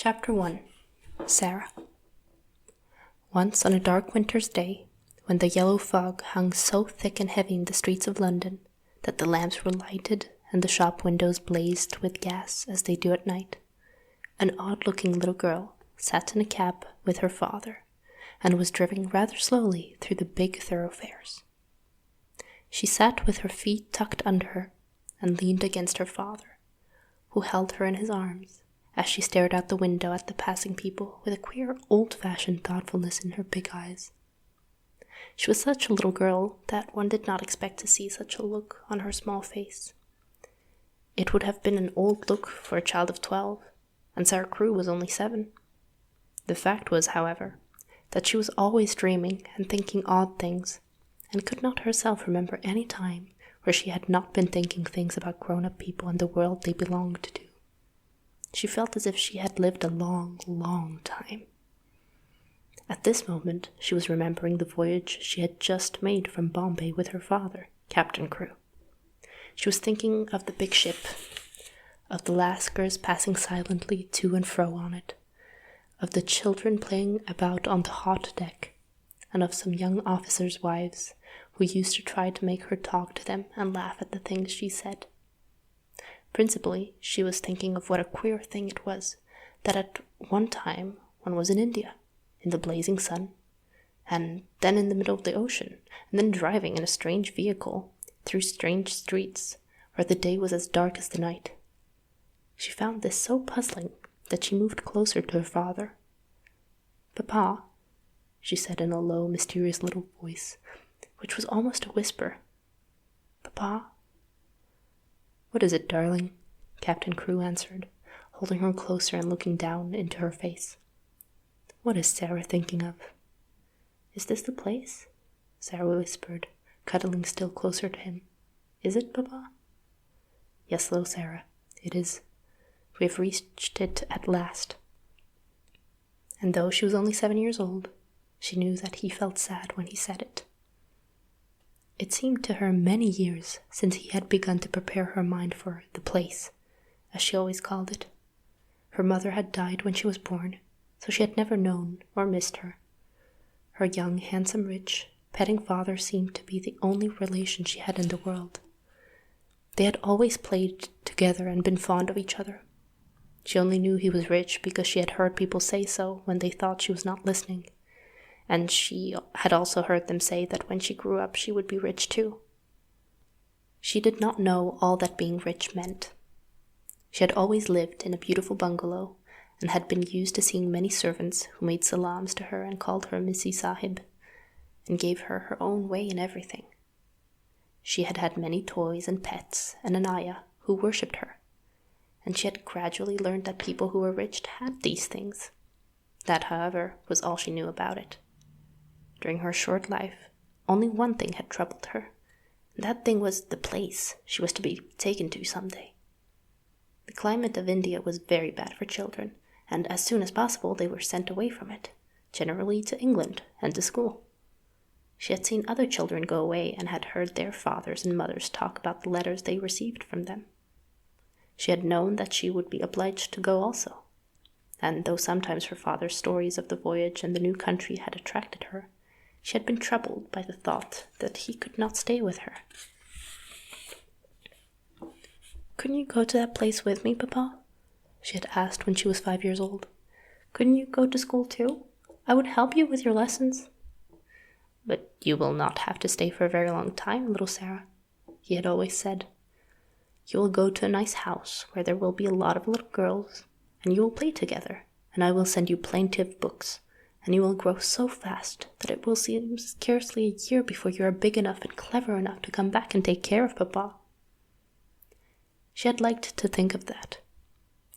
Chapter 1. Sara. Once on a dark winter's day, when the yellow fog hung so thick and heavy in the streets of London that the lamps were lighted and the shop windows blazed with gas as they do at night, an odd-looking little girl sat in a cab with her father and was driven rather slowly through the big thoroughfares. She sat with her feet tucked under her and leaned against her father, who held her in his arms as she stared out the window at the passing people with a queer old-fashioned thoughtfulness in her big eyes. She was such a little girl that one did not expect to see such a look on her small face. It would have been an old look for a child of 12, and Sara Crewe was only 7. The fact was, however, that she was always dreaming and thinking odd things, and could not herself remember any time where she had not been thinking things about grown-up people and the world they belonged to. She felt as if she had lived a long, long time. At this moment, she was remembering the voyage she had just made from Bombay with her father, Captain Crewe. She was thinking of the big ship, of the Lascars passing silently to and fro on it, of the children playing about on the hot deck, and of some young officers' wives who used to try to make her talk to them and laugh at the things she said. Principally, she was thinking of what a queer thing it was that at one time one was in India, in the blazing sun, and then in the middle of the ocean, and then driving in a strange vehicle through strange streets where the day was as dark as the night. She found this so puzzling that she moved closer to her father. "Papa," she said in a low, mysterious little voice, which was almost a whisper. "Papa?" "What is it, darling?" Captain Crewe answered, holding her closer and looking down into her face. "What is Sara thinking of?" "Is this the place?" Sara whispered, cuddling still closer to him. "Is it, Papa?" "Yes, little Sara, it is. We have reached it at last." And though she was only 7 years old, she knew that he felt sad when he said it. It seemed to her many years since he had begun to prepare her mind for the place, as she always called it. Her mother had died when she was born, so she had never known or missed her. Her young, handsome, rich, petting father seemed to be the only relation she had in the world. They had always played together and been fond of each other. She only knew he was rich because she had heard people say so when they thought she was not listening. And she had also heard them say that when she grew up she would be rich too. She did not know all that being rich meant. She had always lived in a beautiful bungalow and had been used to seeing many servants who made salams to her and called her Missy Sahib, and gave her her own way in everything. She had had many toys and pets and an ayah who worshipped her, and she had gradually learned that people who were rich had these things. That, however, was all she knew about it. During her short life, only one thing had troubled her, and that thing was the place she was to be taken to someday. The climate of India was very bad for children, and as soon as possible they were sent away from it, generally to England and to school. She had seen other children go away and had heard their fathers and mothers talk about the letters they received from them. She had known that she would be obliged to go also, and though sometimes her father's stories of the voyage and the new country had attracted her, she had been troubled by the thought that he could not stay with her. "Couldn't you go to that place with me, Papa?" she had asked when she was 5 years old. "Couldn't you go to school too? I would help you with your lessons." "But you will not have to stay for a very long time, little Sara," he had always said. "You will go to a nice house where there will be a lot of little girls, and you will play together, and I will send you plenty of books, and you will grow so fast that it will seem scarcely a year before you are big enough and clever enough to come back and take care of Papa." She had liked to think of that,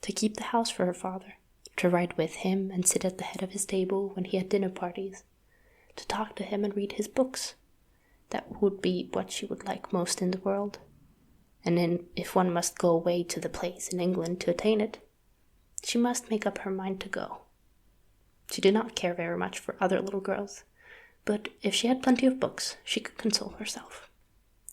to keep the house for her father, to ride with him and sit at the head of his table when he had dinner parties, to talk to him and read his books. That would be what she would like most in the world. And then, if one must go away to the place in England to attain it, she must make up her mind to go. She did not care very much for other little girls, but if she had plenty of books, she could console herself.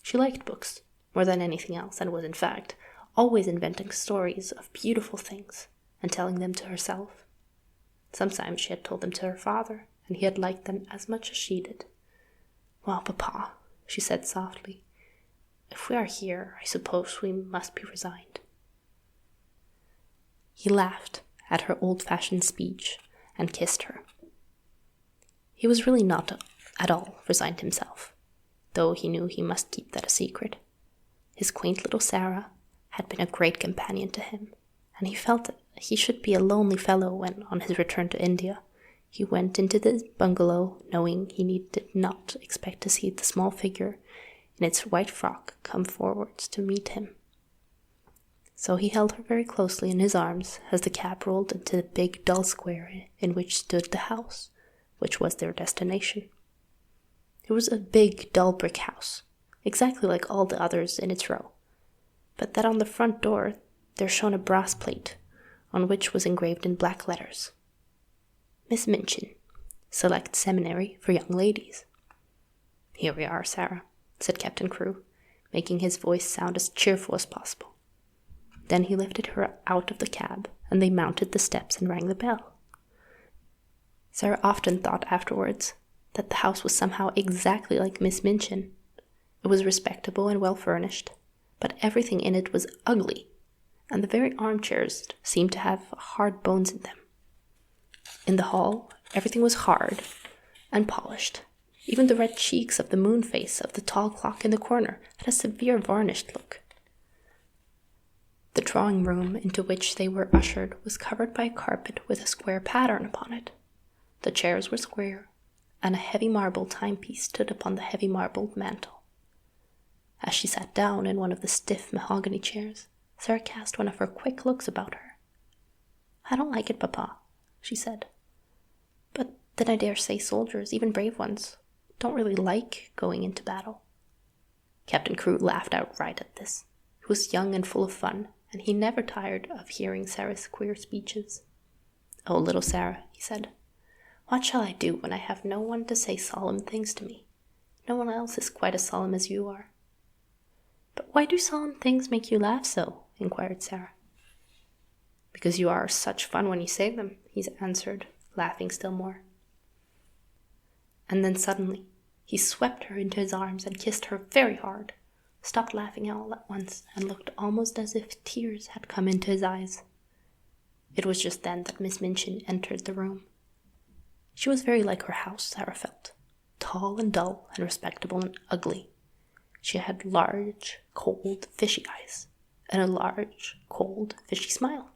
She liked books more than anything else, and was, in fact, always inventing stories of beautiful things, and telling them to herself. Sometimes she had told them to her father, and he had liked them as much as she did. "Well, Papa," she said softly, "if we are here, I suppose we must be resigned." He laughed at her old-fashioned speech and kissed her. He was really not at all resigned himself, though he knew he must keep that a secret. His quaint little Sara had been a great companion to him, and he felt that he should be a lonely fellow when, on his return to India, he went into the bungalow knowing he did not expect to see the small figure in its white frock come forwards to meet him. So he held her very closely in his arms as the cab rolled into the big dull square in which stood the house, which was their destination. It was a big, dull brick house, exactly like all the others in its row, but that on the front door there shone a brass plate, on which was engraved in black letters, "Miss Minchin, Select Seminary for Young Ladies." "Here we are, Sara," said Captain Crewe, making his voice sound as cheerful as possible. Then he lifted her out of the cab, and they mounted the steps and rang the bell. Sara often thought afterwards that the house was somehow exactly like Miss Minchin. It was respectable and well furnished, but everything in it was ugly, and the very armchairs seemed to have hard bones in them. In the hall, everything was hard and polished. Even the red cheeks of the moon face of the tall clock in the corner had a severe varnished look. The drawing room into which they were ushered was covered by a carpet with a square pattern upon it. The chairs were square, and a heavy marble timepiece stood upon the heavy marbled mantel. As she sat down in one of the stiff mahogany chairs, Sara cast one of her quick looks about her. "I don't like it, Papa," she said. "But then I dare say soldiers, even brave ones, don't really like going into battle." Captain Crewe laughed outright at this. He was young and full of fun, and he never tired of hearing Sara's queer speeches. "Oh, little Sara," he said, "what shall I do when I have no one to say solemn things to me? No one else is quite as solemn as you are." "But why do solemn things make you laugh so?" inquired Sara. "Because you are such fun when you say them," he answered, laughing still more. And then suddenly he swept her into his arms and kissed her very hard, stopped laughing all at once, and looked almost as if tears had come into his eyes. It was just then that Miss Minchin entered the room. She was very like her house, Sara felt, tall and dull and respectable and ugly. She had large, cold, fishy eyes, and a large, cold, fishy smile.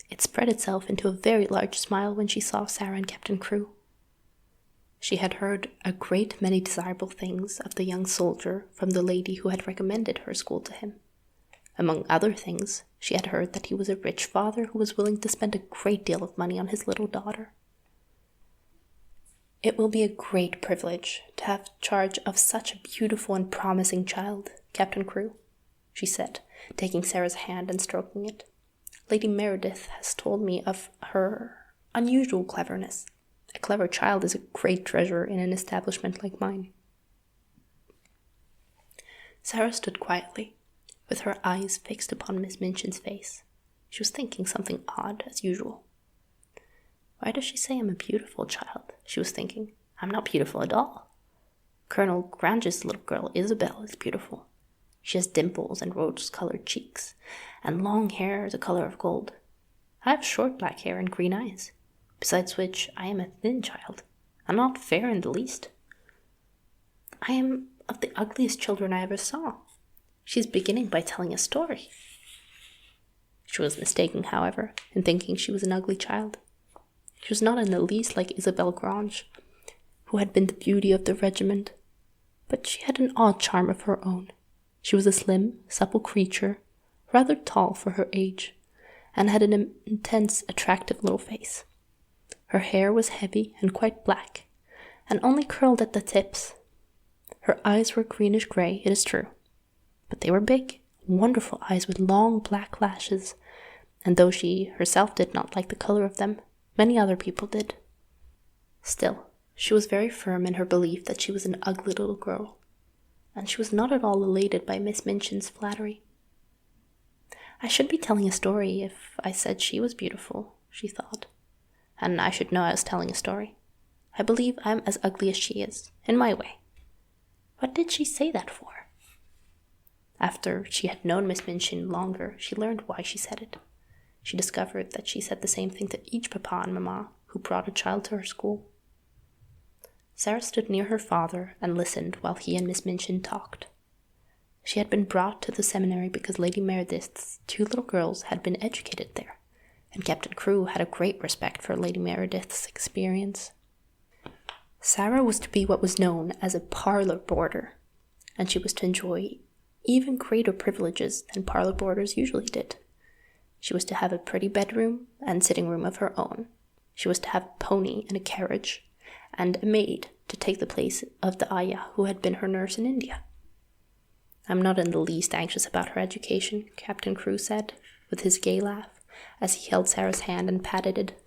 It spread itself into a very large smile when she saw Sara and Captain Crewe. She had heard a great many desirable things of the young soldier from the lady who had recommended her school to him. Among other things, she had heard that he was a rich father who was willing to spend a great deal of money on his little daughter. "It will be a great privilege to have charge of such a beautiful and promising child, Captain Crewe," she said, taking Sara's hand and stroking it. "Lady Meredith has told me of her unusual cleverness. A clever child is a great treasure in an establishment like mine." Sara stood quietly, with her eyes fixed upon Miss Minchin's face. She was thinking something odd, as usual. "Why does she say I'm a beautiful child?" she was thinking. "I'm not beautiful at all. Colonel Grange's little girl, Isabel, is beautiful. She has dimples and rose-colored cheeks, and long hair the color of gold. I have short black hair and green eyes, besides which I am a thin child, and not fair in the least. I am of the ugliest children I ever saw. She's beginning by telling a story." She was mistaken, however, in thinking she was an ugly child. She was not in the least like Isabel Grange, who had been the beauty of the regiment, but she had an odd charm of her own. She was a slim, supple creature, rather tall for her age, and had an intense, attractive little face. Her hair was heavy and quite black, and only curled at the tips. Her eyes were greenish-gray, it is true, but they were big, wonderful eyes with long black lashes, and though she herself did not like the color of them, many other people did. Still, she was very firm in her belief that she was an ugly little girl, and she was not at all elated by Miss Minchin's flattery. I should be telling a story if I said she was beautiful, she thought. And I should know I was telling a story. I believe I'm as ugly as she is, in my way. What did she say that for? After she had known Miss Minchin longer, she learned why she said it. She discovered that she said the same thing to each papa and mamma who brought a child to her school. Sara stood near her father and listened while he and Miss Minchin talked. She had been brought to the seminary because Lady Meredith's 2 little girls had been educated there, and Captain Crewe had a great respect for Lady Meredith's experience. Sara was to be what was known as a parlour boarder, and she was to enjoy even greater privileges than parlour boarders usually did. She was to have a pretty bedroom and sitting room of her own. She was to have a pony and a carriage, and a maid to take the place of the ayah who had been her nurse in India. I'm not in the least anxious about her education, Captain Crewe said, with his gay laugh, as he held Sara's hand and patted it.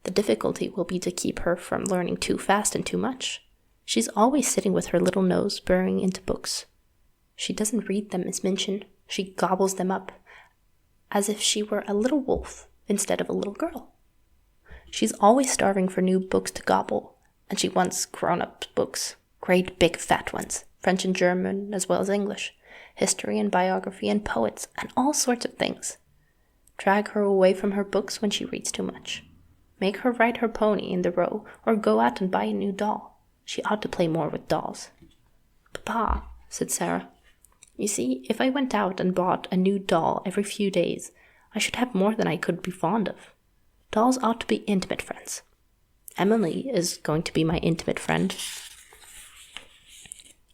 The difficulty will be to keep her from learning too fast and too much. She's always sitting with her little nose burrowing into books. She doesn't read them, Miss Minchin. She gobbles them up, as if she were a little wolf instead of a little girl. She's always starving for new books to gobble, and she wants grown-up books, great big fat ones, French and German as well as English, history and biography and poets, and all sorts of things. Drag her away from her books when she reads too much. Make her ride her pony in the Row, or go out and buy a new doll. She ought to play more with dolls. Papa, said Sara, you see, if I went out and bought a new doll every few days, I should have more than I could be fond of. Dolls ought to be intimate friends. Emily is going to be my intimate friend.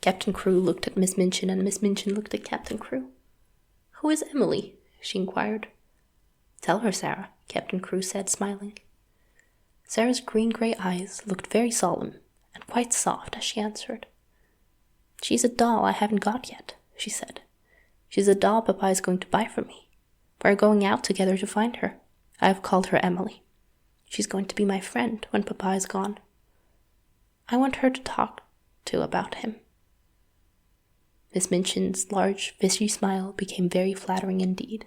Captain Crewe looked at Miss Minchin, and Miss Minchin looked at Captain Crewe. Who is Emily? She inquired. Tell her, Sara, Captain Crewe said, smiling. Sara's green-grey eyes looked very solemn and quite soft as she answered. She's a doll I haven't got yet, she said. She's a doll Papa is going to buy for me. We're going out together to find her. I have called her Emily. She's going to be my friend when Papa is gone. I want her to talk to about him. Miss Minchin's large, fishy smile became very flattering indeed.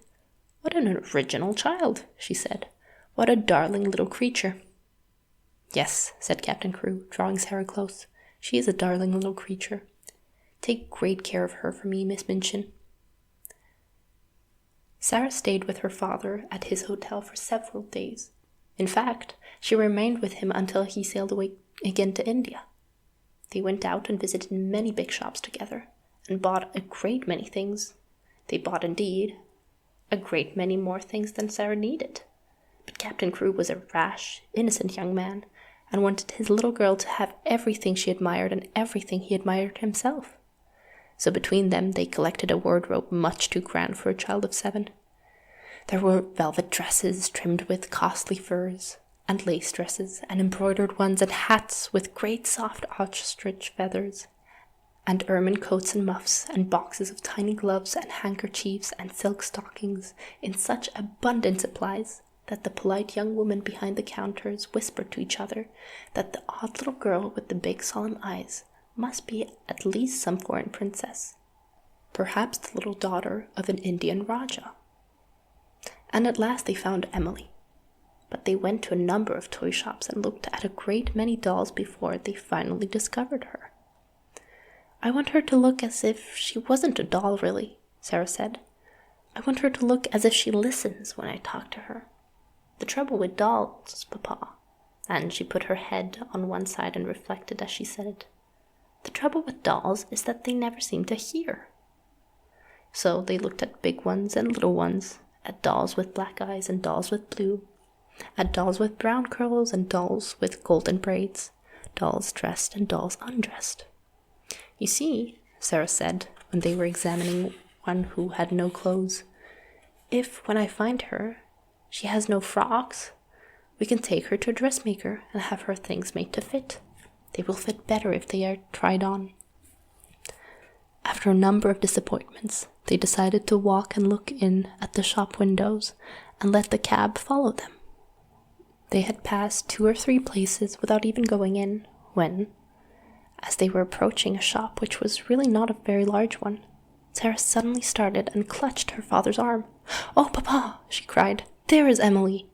What an original child, she said. What a darling little creature. Yes, said Captain Crewe, drawing Sara close. She is a darling little creature. Take great care of her for me, Miss Minchin. Sara stayed with her father at his hotel for several days. In fact, she remained with him until he sailed away again to India. They went out and visited many big shops together, and bought a great many things. They bought, indeed, a great many more things than Sara needed. But Captain Crewe was a rash, innocent young man, and wanted his little girl to have everything she admired and everything he admired himself. So between them they collected a wardrobe much too grand for a child of 7. There were velvet dresses trimmed with costly furs, and lace dresses, and embroidered ones, and hats with great soft ostrich feathers, and ermine coats and muffs, and boxes of tiny gloves and handkerchiefs and silk stockings in such abundant supplies that the polite young women behind the counters whispered to each other that the odd little girl with the big solemn eyes must be at least some foreign princess, perhaps the little daughter of an Indian Rajah. And at last they found Emily. But they went to a number of toy shops and looked at a great many dolls before they finally discovered her. I want her to look as if she wasn't a doll, really, Sara said. I want her to look as if she listens when I talk to her. The trouble with dolls, Papa, and she put her head on one side and reflected as she said it, the trouble with dolls is that they never seem to hear. So they looked at big ones and little ones, at dolls with black eyes and dolls with blue, at dolls with brown curls and dolls with golden braids, dolls dressed and dolls undressed. You see, Sara said, when they were examining one who had no clothes, if, when I find her, she has no frocks, we can take her to a dressmaker and have her things made to fit. They will fit better if they are tried on. After a number of disappointments, they decided to walk and look in at the shop windows and let the cab follow them. They had passed 2 or 3 places without even going in, when, as they were approaching a shop which was really not a very large one, Sara suddenly started and clutched her father's arm. "Oh, Papa!" she cried. "There is Emily!"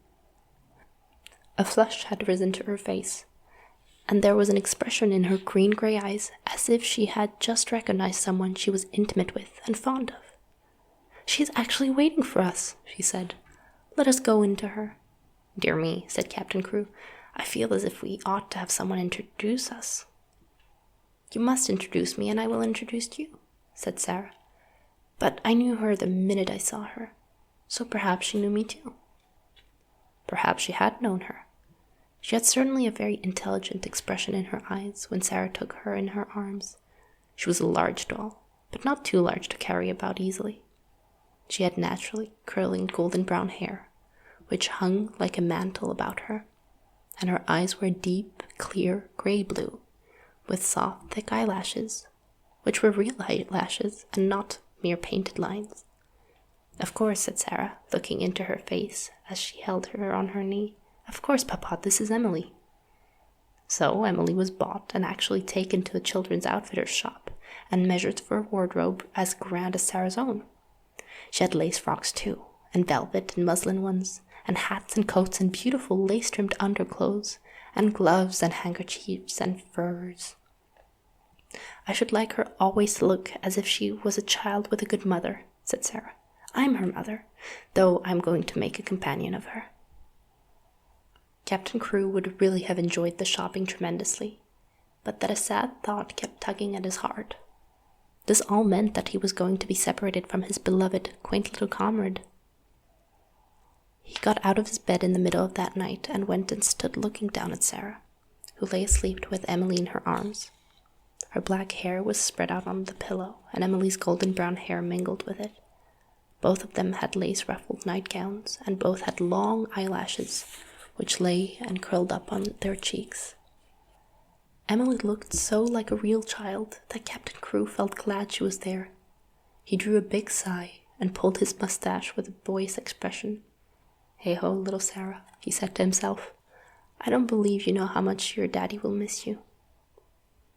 A flush had risen to her face, and there was an expression in her green-grey eyes as if she had just recognized someone she was intimate with and fond of. "She is actually waiting for us," she said. "Let us go in to her." "Dear me," said Captain Crewe, "I feel as if we ought to have someone introduce us." "You must introduce me, and I will introduce you," said Sara. "But I knew her the minute I saw her, so perhaps she knew me too." Perhaps she had known her. She had certainly a very intelligent expression in her eyes when Sara took her in her arms. She was a large doll, but not too large to carry about easily. She had naturally curling golden brown hair, which hung like a mantle about her, and her eyes were deep, clear, grey blue, with soft, thick eyelashes, which were real eyelashes and not mere painted lines. "Of course," said Sara, looking into her face as she held her on her knee. "Of course, Papa, this is Emily." So Emily was bought and actually taken to a children's outfitter's shop and measured for a wardrobe as grand as Sara's own. She had lace frocks too, and velvet and muslin ones, and hats and coats and beautiful lace-trimmed underclothes, and gloves and handkerchiefs and furs. "I should like her always to look as if she was a child with a good mother," said Sara. "I'm her mother, though I'm going to make a companion of her." Captain Crewe would really have enjoyed the shopping tremendously, but that a sad thought kept tugging at his heart. This all meant that he was going to be separated from his beloved, quaint little comrade. He got out of his bed in the middle of that night and went and stood looking down at Sara, who lay asleep with Emily in her arms. Her black hair was spread out on the pillow, and Emily's golden brown hair mingled with it. Both of them had lace-ruffled nightgowns, and both had long eyelashes, which lay and curled up on their cheeks. Emily looked so like a real child that Captain Crewe felt glad she was there. He drew a big sigh and pulled his mustache with a boyish expression. "Hey-ho, little Sara," he said to himself. "I don't believe you know how much your daddy will miss you."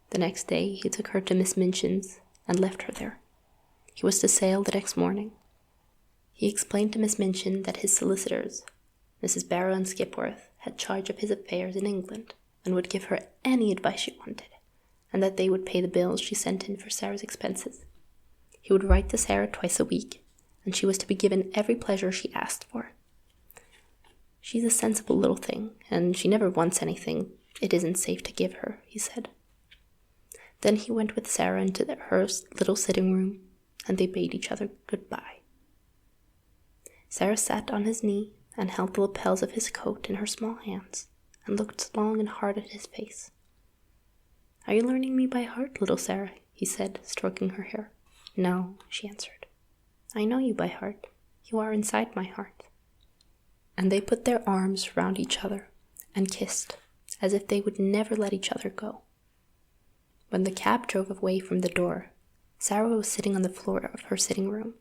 The next day he took her to Miss Minchin's and left her there. He was to sail the next morning. He explained to Miss Minchin that his solicitors, Mrs. Barrow and Skipworth, had charge of his affairs in England and would give her any advice she wanted, and that they would pay the bills she sent in for Sara's expenses. He would write to Sara twice a week, and she was to be given every pleasure she asked for. "She's a sensible little thing, and she never wants anything it isn't safe to give her," he said. Then he went with Sara into her little sitting room, and they bade each other goodbye. Sara sat on his knee and held the lapels of his coat in her small hands, and looked long and hard at his face. "Are you learning me by heart, little Sara?" he said, stroking her hair. "No," she answered. "I know you by heart. You are inside my heart." And they put their arms round each other and kissed, as if they would never let each other go. When the cab drove away from the door, Sara was sitting on the floor of her sitting room,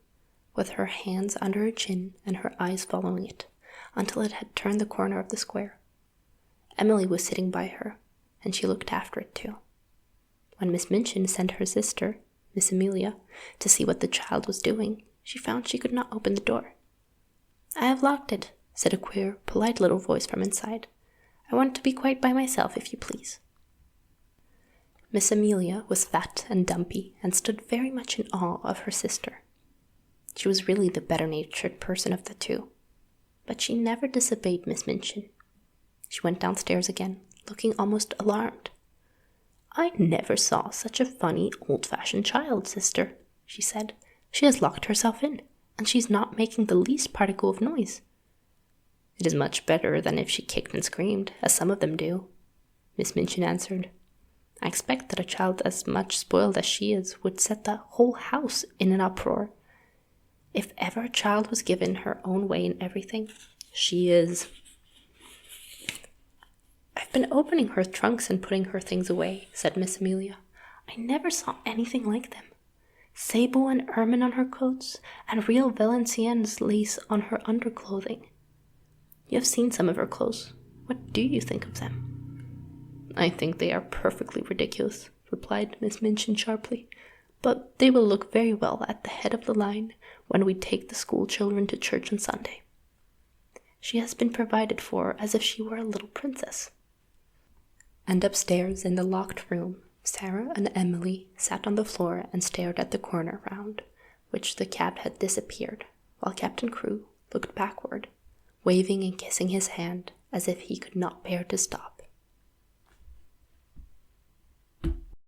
with her hands under her chin and her eyes following it, until it had turned the corner of the square. Emily was sitting by her, and she looked after it too. When Miss Minchin sent her sister, Miss Amelia, to see what the child was doing, she found she could not open the door. "I have locked it," said a queer, polite little voice from inside. "I want to be quite by myself, if you please." Miss Amelia was fat and dumpy, and stood very much in awe of her sister. She was really the better-natured person of the two, but she never disobeyed Miss Minchin. She went downstairs again, looking almost alarmed. "I never saw such a funny, old-fashioned child, sister," she said. "She has locked herself in, and she's not making the least particle of noise." "It is much better than if she kicked and screamed, as some of them do," Miss Minchin answered. "I expect that a child as much spoiled as she is would set the whole house in an uproar. If ever a child was given her own way in everything, she is." "I've been opening her trunks and putting her things away," said Miss Amelia. "I never saw anything like them. Sable and ermine on her coats, and real Valenciennes lace on her underclothing. You have seen some of her clothes. What do you think of them?" "I think they are perfectly ridiculous," replied Miss Minchin sharply. but they will look very well at the head of the line when we take the school children to church on Sunday. She has been provided for as if she were a little princess." And upstairs in the locked room, Sara and Emily sat on the floor and stared at the corner round which the cab had disappeared, while Captain Crewe looked backward, waving and kissing his hand as if he could not bear to stop.